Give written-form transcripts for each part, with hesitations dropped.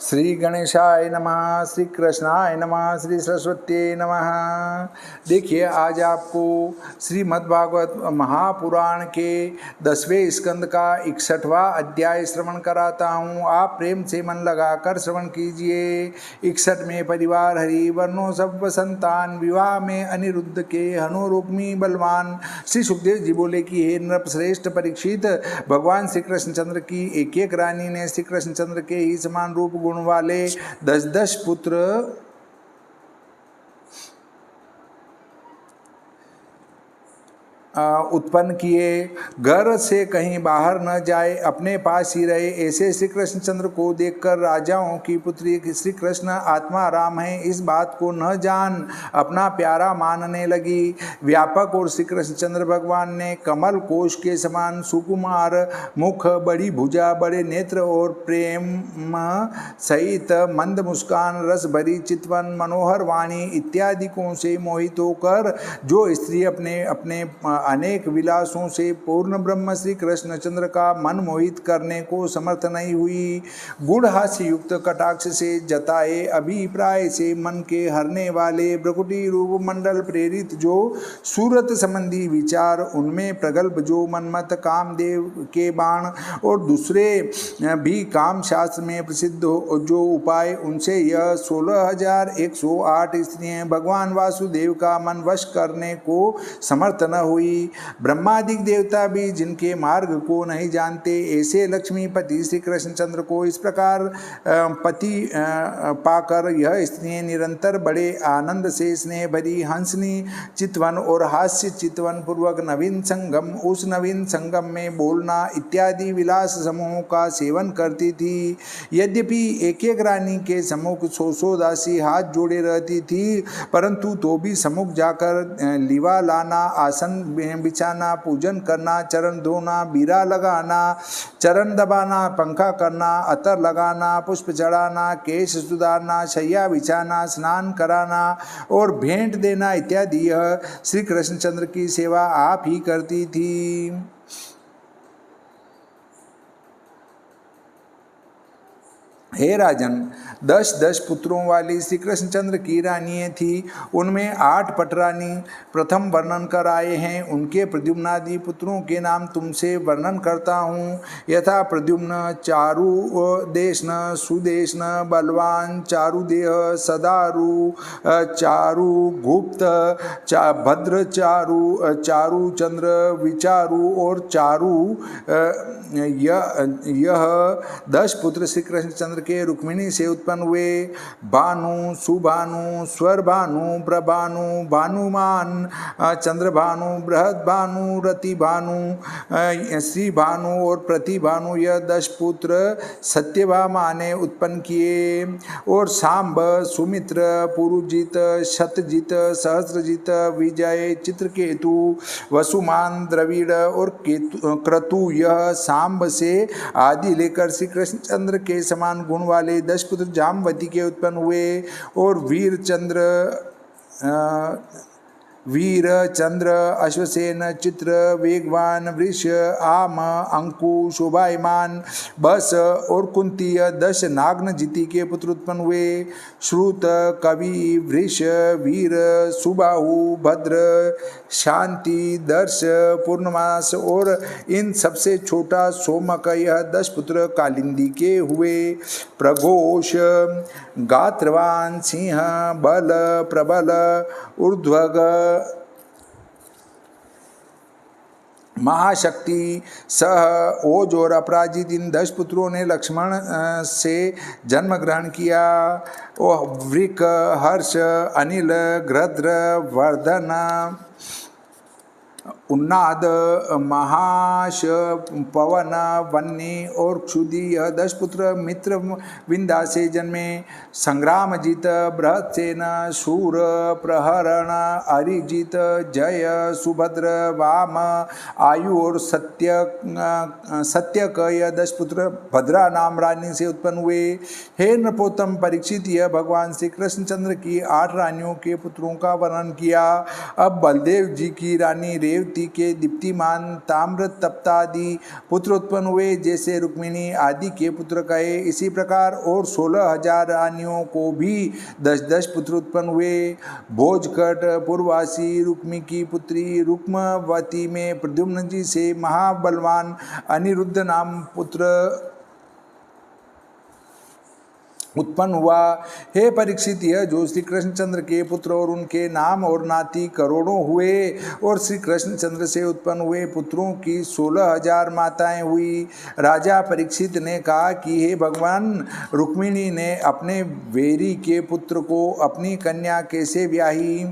श्री गणेशाय नमः, श्री कृष्णाय नमः, श्री सरस्वती नमः। देखिए, आज आपको श्रीमद्भागवत महापुराण के 10वें स्कंद का 61वां अध्याय श्रवण कराता हूँ। आप प्रेम से मन लगाकर श्रवण कीजिए। 61 में परिवार हरि वर्णो सब संतान, विवाह में अनिरुद्ध के हनु रुक्मी बलवान। श्री सुखदेव जी बोले कि हे नृप श्रेष्ठ परीक्षित, भगवान श्री कृष्णचंद्र की एक एक रानी ने श्री कृष्णचंद्र के ही समान रूप गुण वाले 10-10 पुत्र उत्पन्न किए। घर से कहीं बाहर न जाए, अपने पास ही रहे। ऐसे श्री कृष्णचंद्र को देखकर राजाओं की पुत्री श्री कृष्ण आत्मा राम है इस बात को न जान अपना प्यारा मानने लगी। व्यापक और श्री कृष्णचंद्र भगवान ने कमल कोश के समान सुकुमार मुख, बड़ी भुजा, बड़े नेत्र और प्रेम सहित मंद मुस्कान, रस भरी चितवन, मनोहर वाणी इत्यादिकों से मोहित होकर जो स्त्री अपने अपने अनेक विलासों से पूर्ण ब्रह्म श्री कृष्णचंद्र का मन मोहित करने को समर्थ नहीं हुई, गुड़ हास्य युक्त कटाक्ष से जताए अभिप्राय से मन के हरने वाले ब्रकुटी रूप मंडल प्रेरित जो सूरत संबंधी विचार, उनमें प्रगल्भ जो मनमत कामदेव के बाण और दूसरे भी काम शास्त्र में प्रसिद्ध जो उपाय, उनसे यह 16,108 स्त्रियां भगवान वासुदेव का मन वश करने को समर्थ न हुई। ब्रह्मादिक देवता भी जिनके मार्ग को नहीं जानते, ऐसे लक्ष्मीपति श्री कृष्णचंद्र को इस प्रकार पति पाकर यह स्त्रियां निरंतर बड़े आनंद से स्नेह भरी हंसनी चितवन और हास्य चितवन पूर्वक नवीन संगम, उस नवीन संगम में बोलना इत्यादि विलास समूहों का सेवन करती थी। यद्यपि एक एक रानी के सम्मुख 100 दासी हाथ जोड़े रहती थी, परंतु तो भी सम्मुख जाकर लीवा लाना, आसन बिछाना, पूजन करना, चरण धोना, बीरा लगाना, चरण दबाना, पंखा करना, अतर लगाना, पुष्प चढ़ाना, केश सुधारना, शैया बिछाना, स्नान कराना और भेंट देना इत्यादि यह श्री कृष्णचंद्र की सेवा आप ही करती थी। हे राजन, 10-10 पुत्रों वाली श्री कृष्णचंद्र की रानियां थी, उनमें 8 पटरानी प्रथम वर्णन कर आए हैं। उनके प्रद्युम्नादि पुत्रों के नाम तुमसे वर्णन करता हूँ। यथा प्रद्युम्न, चारुदेशन, सुदेशन, बलवान, चारुदेह, सदारु, चारु गुप्त, भद्र चारु, चारुचंद्र, विचारु और चारु। यह 10 पुत्र श्री कृष्णचंद्र के रुक्मिणी से उत्पन्न हुए। भानु, सुभानु, स्वरभानु, प्रभानु, भानुमान, चंद्रभानु, बृहदभानु, रतिभानु, श्रीभानु और प्रतिभानु, यह 10 पुत्र सत्यभामा ने उत्पन्न किए। और सांब, सुमित्र, पुरुजित, शतजित, सहस्रजित, विजय, चित्रकेतु, वसुमान, द्रविड़ और क्रतु, यह सांब से आदि लेकर श्री कृष्णचंद्र के समान गुण वाले 10 पुत्र जामवती के उत्पन्न हुए। और वीर चंद्र, अश्वसेन, चित्र, वेगवान, वृष, आम, अंकु, शोभायमान, बस और कुंती, 10 नाग्नजिति के पुत्र उत्पन्न हुए। श्रुत, कवि, वृष, वीर, सुबाहु, भद्र, शांति, दर्श, पूर्णमास और इन सबसे छोटा सोमक, यह 10 पुत्र कालिंदी के हुए। प्रघोष, गात्रवान, सिंह, बल, प्रबल, ऊर्ध्वग, महाशक्ति, सह, ओज और अपराजित, इन 10 पुत्रों ने लक्ष्मण से जन्म ग्रहण किया। वृक, हर्ष, अनिल, गृध्र, वर्धन, उन्नाद, महाश, पवन, वन्नी और क्षुधि, यह 10 पुत्र मित्र विंदा से जन्मे। संग्रामजित, बृहत्सेन, शूर, प्रहरण, अरिजित, जय, सुभद्र, वाम, आयु और सत्यक, यह 10 पुत्र भद्रा नाम रानी से उत्पन्न हुए। हे नृपोत्तम परीक्षित, यह भगवान श्री कृष्णचंद्र की 8 रानियों के पुत्रों का वर्णन किया। अब बलदेव जी की रानी रेवती युवती के दीप्तिमान ताम्र तप्तादि पुत्र उत्पन्न हुए, जैसे रुक्मिणी आदि के पुत्र कहे। इसी प्रकार और 16,000 रानियों को भी 10-10 पुत्र उत्पन्न हुए। भोजकट पूर्ववासी रुक्मी की पुत्री रुक्मवती में प्रद्युम्न जी से महाबलवान अनिरुद्ध नाम पुत्र उत्पन्न हुआ। हे परीक्षित, यह जो श्री कृष्णचंद्र के पुत्र और उनके नाम और नाती करोड़ों हुए, और श्री कृष्णचंद्र से उत्पन्न हुए पुत्रों की 16,000 माताएं हुई। राजा परीक्षित ने कहा कि हे भगवान, रुक्मिणी ने अपने वेरी के पुत्र को अपनी कन्या कैसे ब्याही?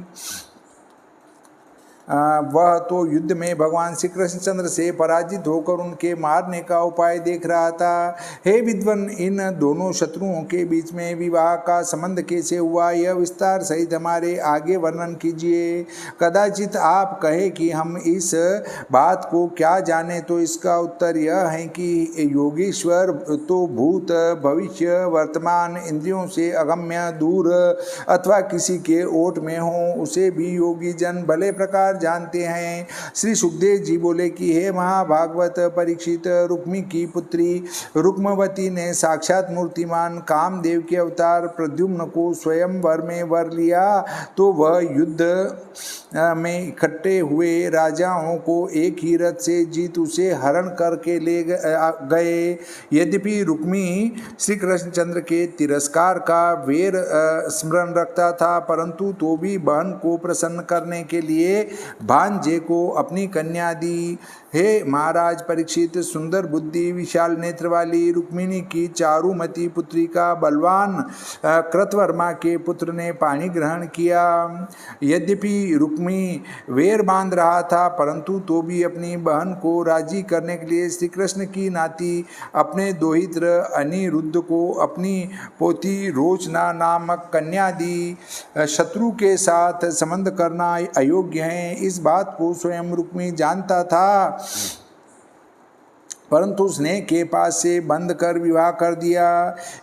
वह तो युद्ध में भगवान श्री कृष्णचंद्र से पराजित होकर उनके मारने का उपाय देख रहा था। हे विद्वन, इन दोनों शत्रुओं के बीच में विवाह का संबंध कैसे हुआ, यह विस्तार सहित हमारे आगे वर्णन कीजिए। कदाचित आप कहे कि हम इस बात को क्या जाने, तो इसका उत्तर यह है कि योगीश्वर तो भूत भविष्य वर्तमान इंद्रियों से अगम्य दूर अथवा किसी के ओट में हो, उसे भी योगी जन भले प्रकार जानते हैं। श्री सुखदेव जी बोले कि हे महाभागवत परीक्षित, रुक्मी की पुत्री रुक्मवती ने साक्षात मूर्तिमान कामदेव के अवतार प्रद्युम्न को स्वयं वर में वर लिया, तो वह युद्ध में इकट्ठे हुए राजाओं को एक ही रथ से जीत उसे हरण करके ले गए। यद्यपि रुक्मी श्री कृष्णचंद्र के तिरस्कार का वेर स्मरण रखता था, परंतु तो भी बहन को प्रसन्न करने के लिए भांजे को अपनी कन्या दी। हे महाराज परीक्षित, सुंदर बुद्धि विशाल नेत्र वाली रुक्मिणी की चारुमती पुत्री का बलवान कृतवर्मा के पुत्र ने पानी ग्रहण किया। यद्यपि रुक्मी वेर बांध रहा था, परंतु तो भी अपनी बहन को राजी करने के लिए श्री कृष्ण की नाती अपने दोहित्र अनिरुद्ध को अपनी पोती रोचना नामक कन्या दी। शत्रु के साथ संबंध करना अयोग्य है, इस बात को स्वयं रुक्मी जानता था, परंतु स्नेह के पास से बंद कर विवाह कर दिया।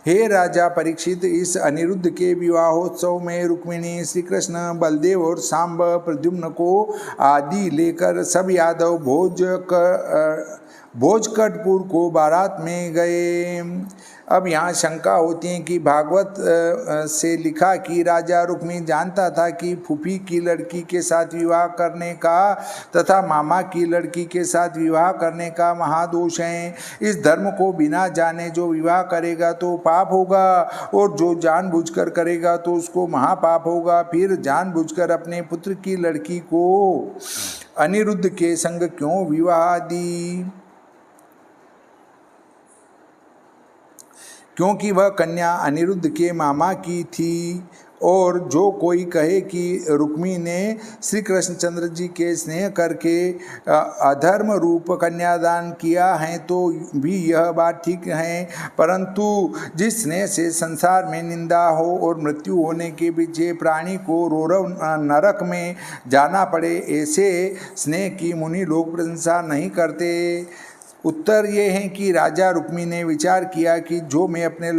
हे राजा परीक्षित, इस अनिरुद्ध के विवाहोत्सव में रुक्मिणी श्री कृष्ण, बलदेव और सांब प्रद्युम्न को आदि लेकर सब यादव भोजकटपुर को बारात में गए। अब यहाँ शंका होती है कि भागवत से लिखा कि राजा रुक्मी जानता था कि फूफी की लड़की के साथ विवाह करने का तथा मामा की लड़की के साथ विवाह करने का महादोष है। इस धर्म को बिना जाने जो विवाह करेगा तो पाप होगा, और जो जानबूझकर करेगा तो उसको महापाप होगा। फिर जानबूझकर अपने पुत्र की लड़की को अनिरुद्ध के संग क्यों विवाह दी? क्योंकि वह कन्या अनिरुद्ध के मामा की थी। और जो कोई कहे कि रुक्मी ने श्री कृष्णचंद्र जी के स्नेह करके अधर्म रूप कन्यादान किया है, तो भी यह बात ठीक है, परंतु जिस स्नेह से संसार में निंदा हो और मृत्यु होने के पीछे प्राणी को रोरव नरक में जाना पड़े, ऐसे स्नेह की मुनि लोग प्रशंसा नहीं करते। उत्तर ये है कि राजा रुक्मी ने विचार किया कि जो मैं अपने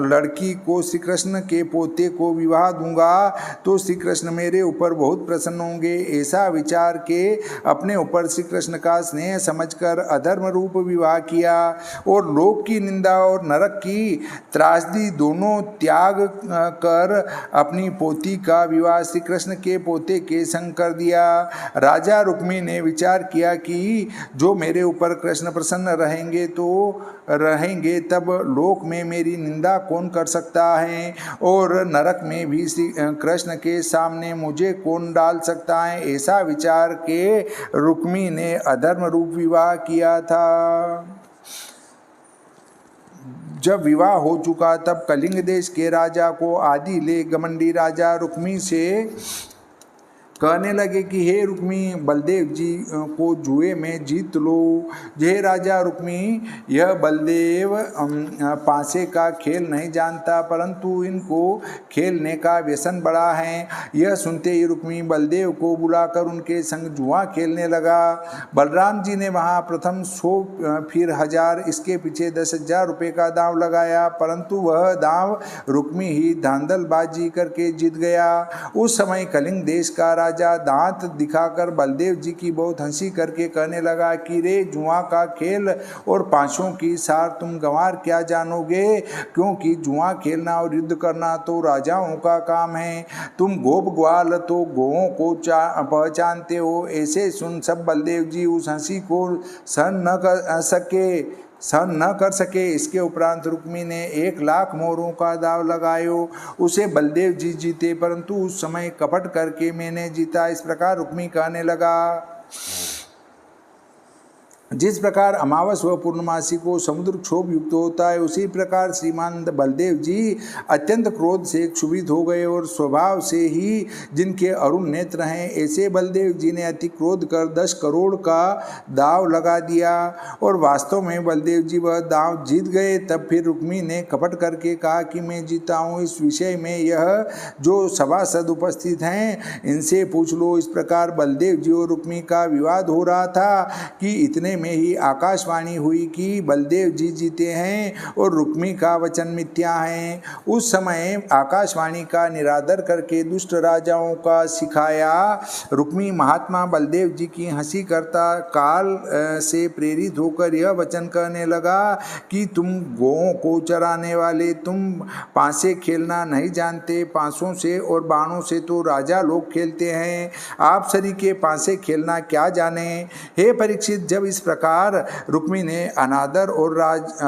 लड़की को श्री कृष्ण के पोते को विवाह दूंगा तो श्री कृष्ण मेरे ऊपर बहुत प्रसन्न होंगे। ऐसा विचार के अपने ऊपर श्री कृष्ण का स्नेह समझकर अधर्म रूप विवाह किया और लोक की निंदा और नरक की त्रासदी दोनों त्याग कर अपनी पोती का विवाह श्री कृष्ण के पोते के संग कर दिया। राजा रुक्मी ने विचार किया कि जो मेरे ऊपर कृष्ण प्रसन्न रहेंगे तब लोक में मेरी निंदा कौन कर सकता है, और नरक में भी श्री कृष्ण के सामने मुझे कौन डाल सकता है। ऐसा विचार के रुक्मी ने अधर्म रूप विवाह किया था। जब विवाह हो चुका तब कलिंग देश के राजा को आदि ले घमंडी राजा रुक्मी से कहने लगे कि हे रुक्मी, बलदेव जी को जुए में जीत लो। हे राजा रुक्मी, यह बलदेव पासे का खेल नहीं जानता, परंतु इनको खेलने का व्यसन बड़ा है। यह सुनते ही रुक्मी बलदेव को बुलाकर उनके संग जुआ खेलने लगा। बलराम जी ने वहाँ प्रथम 100 फिर 1000 इसके पीछे 10,000 रुपये का दांव लगाया, परंतु वह दांव रुक्मी ही धांधलबाजी करके जीत गया। उस समय कलिंग देश का राजा दांत दिखाकर बलदेव जी की बहुत हंसी करके कहने लगा कि रे जुआ का खेल और पांचों की सार तुम गंवार क्या जानोगे, क्योंकि जुआ खेलना और युद्ध करना तो राजाओं का काम है। तुम गोप ग्वाल तो गोओं को पहचानते हो। ऐसे सुन सब बलदेव जी उस हंसी को सहन न कर सके। इसके उपरांत रुक्मी ने 1,00,000 मोहरों का दाव लगायो। उसे बलदेव जी जीते, परंतु उस समय कपट करके मैंने जीता। इस प्रकार रुक्मी कहने लगा। जिस प्रकार अमावस व पूर्णमासी को समुद्र क्षोभ युक्त होता है, उसी प्रकार श्रीमान बलदेव जी अत्यंत क्रोध से क्षुभित हो गए और स्वभाव से ही जिनके अरुण नेत्र हैं, ऐसे बलदेव जी ने अति क्रोध कर 10 करोड़ का दाव लगा दिया और वास्तव में बलदेव जी वह दाव जीत गए। तब फिर रुक्मी ने कपट करके कहा कि मैं जीता हूँ, इस विषय में यह जो सभासद उपस्थित हैं इनसे पूछ लो। इस प्रकार बलदेव जी और रुक्मी का विवाद हो रहा था कि इतने में ही आकाशवाणी हुई कि बलदेव जी जीते हैं और रुक्मी का वचन मिथ्या है। उस समय आकाशवाणी का निरादर करके दुष्ट राजाओं का सिखाया रुक्मी महात्मा बलदेव जी की हंसी करता काल से प्रेरित होकर यह वचन कहने लगा कि तुम गौओं को चराने वाले, तुम पांसे खेलना नहीं जानते। पांसों से और बाणों से तो राजा लोग खेलते हैं, आप सरी के पांसे खेलना क्या जाने। हे परीक्षित, जब इस प्रकार रुक्मी ने अनादर और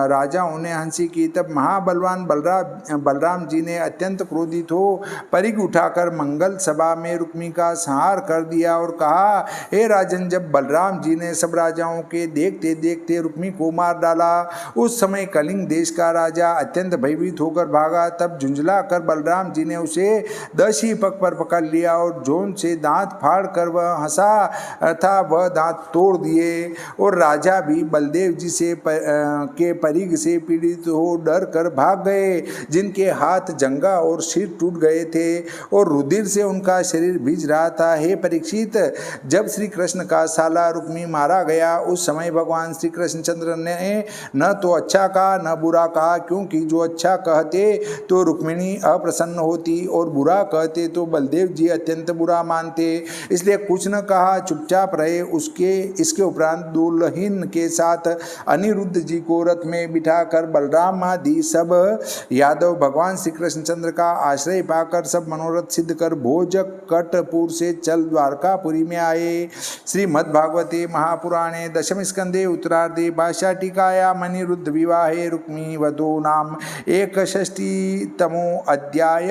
राजाओं ने हंसी की, तब महाबलवान बलराम जी ने अत्यंत क्रोधित हो परिघ उठाकर मंगल सभा में रुक्मी का संहार कर दिया और कहा, हे राजन, जब बलराम जी ने सब राजाओं के देखते देखते रुक्मी को मार डाला, उस समय कलिंग देश का राजा अत्यंत भयभीत होकर भागा। तब झुंझला कर बलराम जी ने उसे 10 ही पग पर पकड़ लिया और जोन से दांत फाड़ कर वह हंसा था वह दांत तोड़ दिए। और राजा भी बलदेव जी से के परिघ से पीड़ित हो डर कर भाग गए, जिनके हाथ जंगा और सिर टूट गए थे और रुधिर से उनका शरीर भीज रहा था। हे परीक्षित, जब श्री कृष्ण का साला रुक्मी मारा गया, उस समय भगवान श्री कृष्णचंद्र ने न तो अच्छा कहा न बुरा कहा, क्योंकि जो अच्छा कहते तो रुक्मिणी अप्रसन्न होती और बुरा कहते तो बलदेव जी अत्यंत बुरा मानते, इसलिए कुछ न कहा, चुपचाप रहे। इसके उपरांत दुल्हन के साथ अनिरुद्ध जी को रथ में बिठाकर बलराम आदि सब यादव भगवान श्री कृष्णचंद्र का आश्रय पाकर सब मनोरथ सिद्ध कर भोजकटपुर से चल द्वारकापुरी में आए। श्रीमद्भागवते महापुराणे दशम स्कंदे उत्तरार्धे भाष्य टीकायाम् अनिरुद्ध विवाहे रुक्मी वधू नाम 61तमो अध्याय।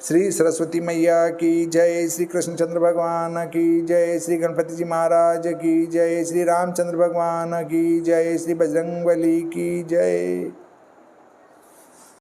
श्री सरस्वती मैया की जय, श्री कृष्णचंद्र भगवान की जय, श्री गणपति जी महाराज की जय, श्री रामचंद्र भगवान की जय, श्री बजरंगबली की जय।